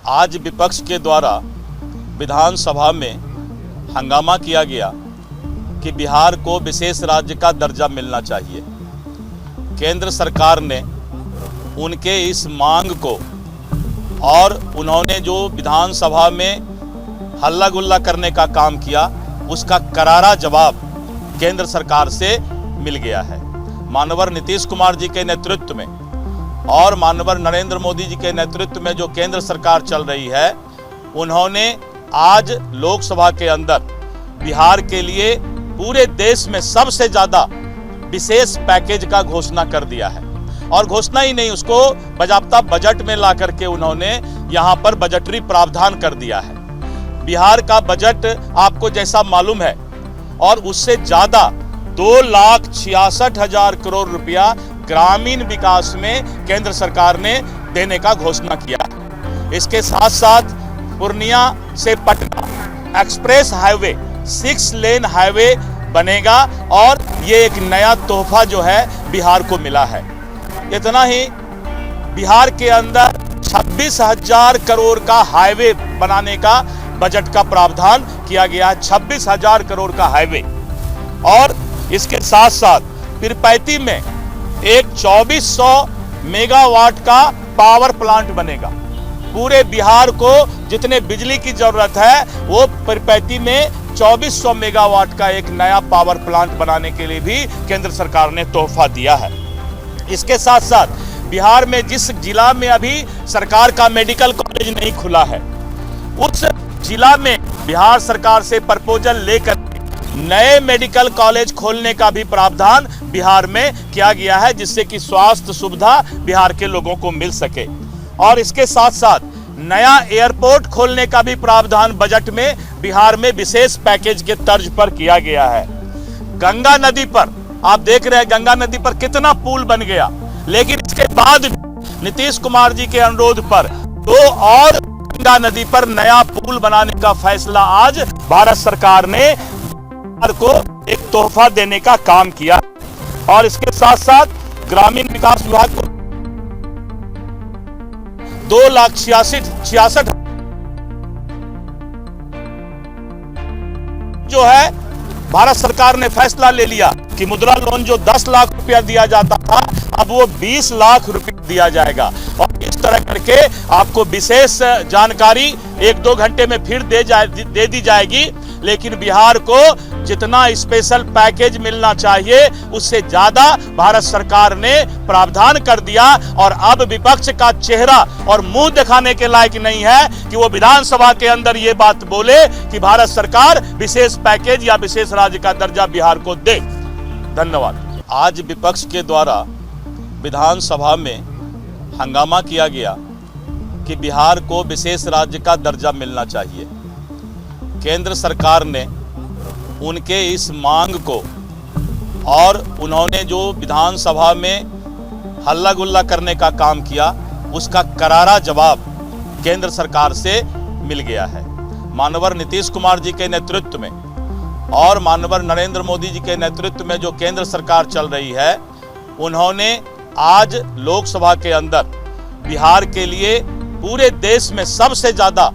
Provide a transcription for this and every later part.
आज विपक्ष के द्वारा विधानसभा में हंगामा किया गया कि बिहार को विशेष राज्य का दर्जा मिलना चाहिए। केंद्र सरकार ने उनके इस मांग को और उन्होंने जो विधानसभा में हल्ला गुल्ला करने का काम किया, उसका करारा जवाब केंद्र सरकार से मिल गया है। माननीय नीतीश कुमार जी के नेतृत्व में और माननीय नरेंद्र मोदी जी के नेतृत्व में जो केंद्र सरकार चल रही है, उन्होंने आज लोकसभा के अंदर बिहार के लिए पूरे देश में सबसे ज़्यादा विशेष पैकेज का घोषणा कर दिया है। और घोषणा ही नहीं, उसको बाकायदा बजट में ला करके उन्होंने यहाँ पर बजटरी प्रावधान कर दिया है। बिहार का बजट आपको जैसा मालूम है, और उससे ज़्यादा 2,66,000 करोड़ रुपया ग्रामीण विकास में केंद्र सरकार ने देने का घोषणा किया है। इसके साथ साथ पूर्णिया से Patna express highway 6 lane highway बनेगा, और ये एक नया तोहफा जो है बिहार को मिला है। इतना ही, बिहार के अंदर 26,000 करोड़ का हाईवे बनाने का बजट का प्रावधान किया गया है। 26,000 करोड़ का हाईवे। और इसके साथ साथ पीरपैंती में एक 2400 मेगावाट का पावर प्लांट बनेगा। पूरे बिहार को जितने बिजली की जरूरत है, वो पीरपैंती में 2400 मेगावाट का एक नया पावर प्लांट बनाने के लिए भी केंद्र सरकार ने तोहफा दिया है। इसके साथ साथ बिहार में जिस जिला में अभी सरकार का मेडिकल कॉलेज नहीं खुला है, उस जिला में बिहार सरकार से प्रपोजल लेकर नए मेडिकल कॉलेज खोलने का भी प्रावधान बिहार में किया गया है, जिससे कि स्वास्थ्य सुविधा बिहार के लोगों को मिल सके। और इसके साथ साथ नया एयरपोर्ट खोलने का भी प्रावधान बजट में बिहार में विशेष पैकेज के तर्ज पर किया गया है। गंगा नदी पर आप देख रहे हैं, गंगा नदी पर कितना पुल बन गया, लेकिन इसके बाद नीतीश कुमार जी के अनुरोध पर 2 और गंगा नदी पर नया पुल बनाने का फैसला आज भारत सरकार ने को एक तोहफा देने का काम किया। और इसके साथ साथ ग्रामीण विकास विभाग को 2,66,000 जो है, भारत सरकार ने फैसला ले लिया कि मुद्रा लोन जो 10 लाख रुपया दिया जाता था, अब वो 20 लाख रुपया दिया जाएगा। और इस तरह करके आपको विशेष जानकारी 1-2 घंटे में फिर दे दी जाएगी। लेकिन बिहार को जितना स्पेशल पैकेज मिलना चाहिए, उससे ज्यादा भारत सरकार ने प्रावधान कर दिया। और अब विपक्ष का चेहरा और मुंह दिखाने के लायक नहीं है कि वो विधानसभा के अंदर ये बात बोले कि भारत सरकार विशेष पैकेज या विशेष राज्य का दर्जा बिहार को दे। धन्यवाद। आज विपक्ष के द्वारा विधानसभा में हंगामा किया गया कि बिहार को विशेष राज्य का दर्जा मिलना चाहिए। केंद्र सरकार ने उनके इस मांग को और उन्होंने जो विधानसभा में हल्ला गुल्ला करने का काम किया, उसका करारा जवाब केंद्र सरकार से मिल गया है। माननीय नीतीश कुमार जी के नेतृत्व में और माननीय नरेंद्र मोदी जी के नेतृत्व में जो केंद्र सरकार चल रही है, उन्होंने आज लोकसभा के अंदर बिहार के लिए पूरे देश में सबसे ज़्यादा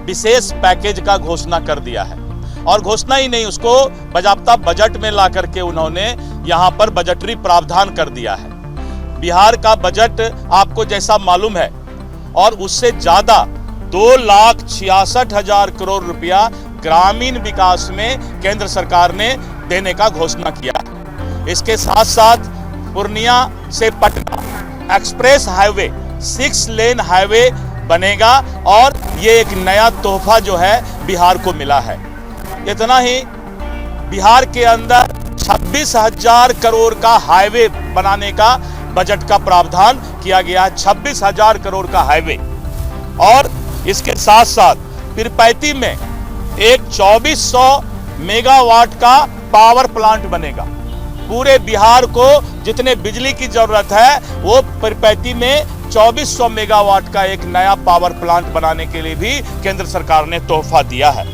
विशेष पैकेज का घोषणा कर दिया है। और घोषणा ही नहीं, उसको बाकायदा बजट में ला करके उन्होंने यहाँ पर बजटरी प्रावधान कर दिया है। बिहार का बजट आपको जैसा मालूम है, और उससे ज़्यादा 2,66,000 करोड़ रुपया ग्रामीण विकास में केंद्र सरकार ने देने का घोषणा किया है। इसके साथ साथ पूर्णिया से Patna express highway 6 lane highway बनेगा, और ये एक नया तोहफा जो है बिहार को मिला है। इतना ही, बिहार के अंदर 26,000 करोड़ का हाईवे बनाने का बजट का प्रावधान किया गया है। 26,000 करोड़ का हाईवे। और इसके साथ साथ पीरपैंती में एक 2400 मेगावाट का पावर प्लांट बनेगा। पूरे बिहार को जितने बिजली की जरूरत है, वो पीरपैंती में 2400 मेगावाट का एक नया पावर प्लांट बनाने के लिए भी केंद्र सरकार ने तोहफा दिया है।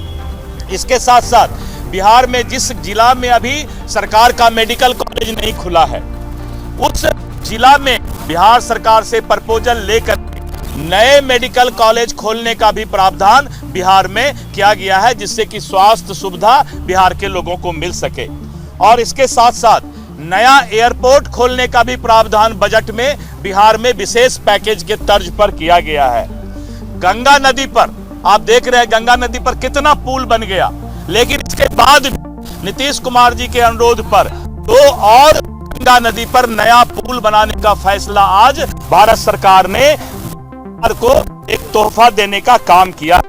इसके साथ साथ बिहार में जिस जिला में अभी सरकार का मेडिकल कॉलेज नहीं खुला है, उस जिला में बिहार सरकार से प्रपोजल लेकर नए मेडिकल कॉलेज खोलने का भी प्रावधान बिहार में किया गया है, जिससे कि स्वास्थ्य सुविधा बिहार के लोगों को मिल सके। और इसके साथ साथ नया एयरपोर्ट खोलने का भी प्रावधान बजट में बिहार में विशेष पैकेज के तर्ज पर किया गया है। गंगा नदी पर आप देख रहे हैं, गंगा नदी पर कितना पुल बन गया, लेकिन इसके बाद नीतीश कुमार जी के अनुरोध पर दो और गंगा नदी पर नया पुल बनाने का फैसला आज भारत सरकार ने बिहार को एक तोहफा देने का काम किया।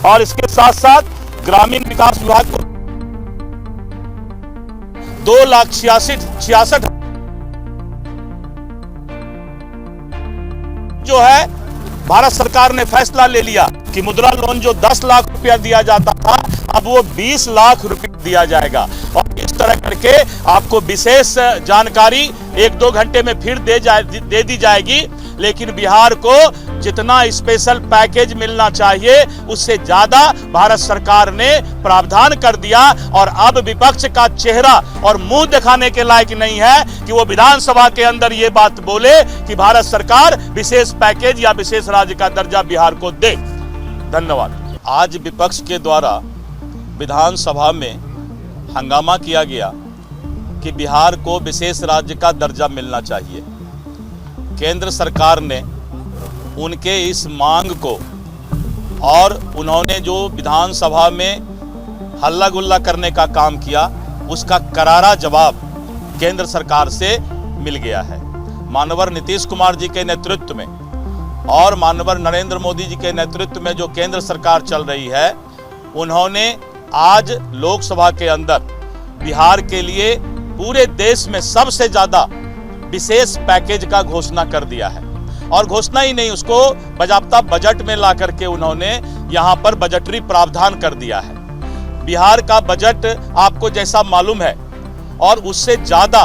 और इसके साथ साथ ग्रामीण विकास विभाग को 2,66,000 जो है, भारत सरकार ने फैसला ले लिया कि मुद्रा लोन जो 10 लाख रुपया दिया जाता था, अब वो 20 लाख रुपया दिया जाएगा। और इस तरह करके आपको विशेष जानकारी 1-2 घंटे में फिर दे दी जाएगी। लेकिन बिहार को जितना स्पेशल पैकेज मिलना चाहिए उससे ज्यादा भारत सरकार ने प्रावधान कर दिया। और अब विपक्ष का चेहरा और मुंह दिखाने के लायक नहीं है कि वो विधानसभा के अंदर ये बात बोले कि भारत सरकार विशेष पैकेज या विशेष राज्य का दर्जा बिहार को दे। धन्यवाद। आज विपक्ष के द्वारा विधानसभा में हंगामा किया गया कि बिहार को विशेष राज्य का दर्जा मिलना चाहिए। केंद्र सरकार ने उनके इस मांग को और उन्होंने जो विधानसभा में हल्ला गुल्ला करने का काम किया, उसका करारा जवाब केंद्र सरकार से मिल गया है। माननीय नीतीश कुमार जी के नेतृत्व में और माननीय नरेंद्र मोदी जी के नेतृत्व में जो केंद्र सरकार चल रही है, उन्होंने आज लोकसभा के अंदर बिहार के लिए पूरे देश में सबसे ज्यादा विशेष पैकेज का घोषणा कर दिया है। और घोषणा ही नहीं, उसको बाकायदा बजट में ला करके उन्होंने यहां पर बजटरी प्रावधान कर दिया है। बिहार का बजट आपको जैसा मालूम है, और उससे ज्यादा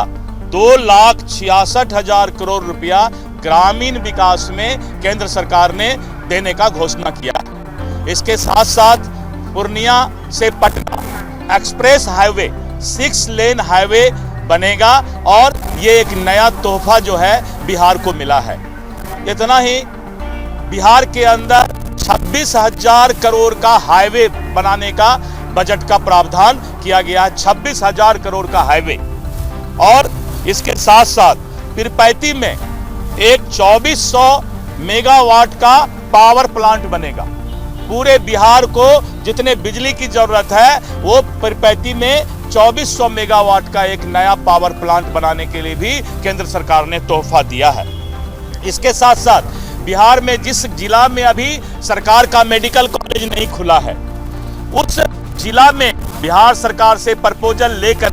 2,66,000 करोड़ रुपया ग्रामीण विकास में केंद्र सरकार ने देने का घोषणा किया है। इसके साथ साथ पूर्णिया से Patna express highway 6 lane highway बनेगा, और ये एक नया तोहफा जो है बिहार को मिला है। इतना ही, बिहार के अंदर 26,000 करोड़ का हाईवे बनाने का बजट का प्रावधान किया गया है। 26,000 करोड़ का हाईवे। और इसके साथ साथ पीरपैंती में एक 2400 मेगावाट का पावर प्लांट बनेगा। पूरे बिहार को जितने बिजली की जरूरत है, वो पीरपैंती में 2400 मेगावाट का एक नया पावर प्लांट बनाने के लिए भी केंद्र सरकार ने तोहफा दिया है। इसके साथ साथ बिहार में जिस जिला में अभी सरकार का मेडिकल कॉलेज नहीं खुला है, उस जिला में बिहार सरकार से प्रपोजल लेकर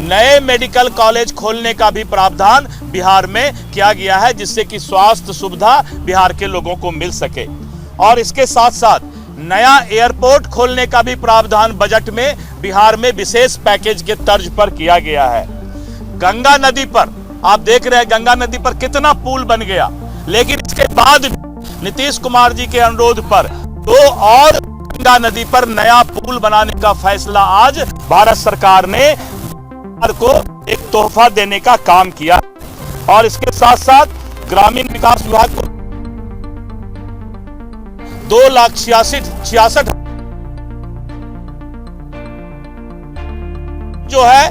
नए मेडिकल कॉलेज खोलने का भी प्रावधान बिहार में किया गया है, जिससे कि स्वास्थ्य सुविधा बिहार के लोगों को मिल सके। और इसके साथ साथ नया एयरपोर्ट खोलने का भी प्रावधान बजट में बिहार में विशेष पैकेज के तर्ज पर किया गया है। गंगा नदी पर आप देख रहे हैं, गंगा नदी पर कितना पुल बन गया, लेकिन इसके बाद नीतीश कुमार जी के अनुरोध पर दो और गंगा नदी पर नया पुल बनाने का फैसला आज भारत सरकार ने बिहार को एक तोहफा देने का काम किया। और इसके साथ साथ ग्रामीण विकास विभाग को 2,66,000 जो है,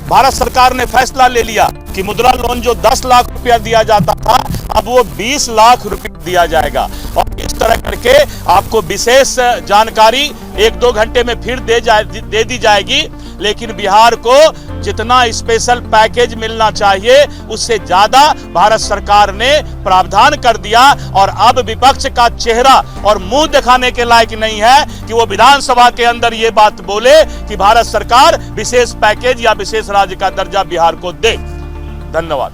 भारत सरकार ने फैसला ले लिया कि मुद्रा लोन जो 10 लाख रुपया दिया जाता था, अब वो 20 लाख रुपया दिया जाएगा। और इस तरह करके आपको विशेष जानकारी 1-2 घंटे में फिर दे दी जाएगी। लेकिन बिहार को जितना स्पेशल पैकेज मिलना चाहिए उससे ज्यादा भारत सरकार ने प्रावधान कर दिया। और अब विपक्ष का चेहरा और मुंह दिखाने के लायक नहीं है कि वो विधानसभा के अंदर ये बात बोले कि भारत सरकार विशेष पैकेज या विशेष राज्य का दर्जा बिहार को दे। धन्यवाद।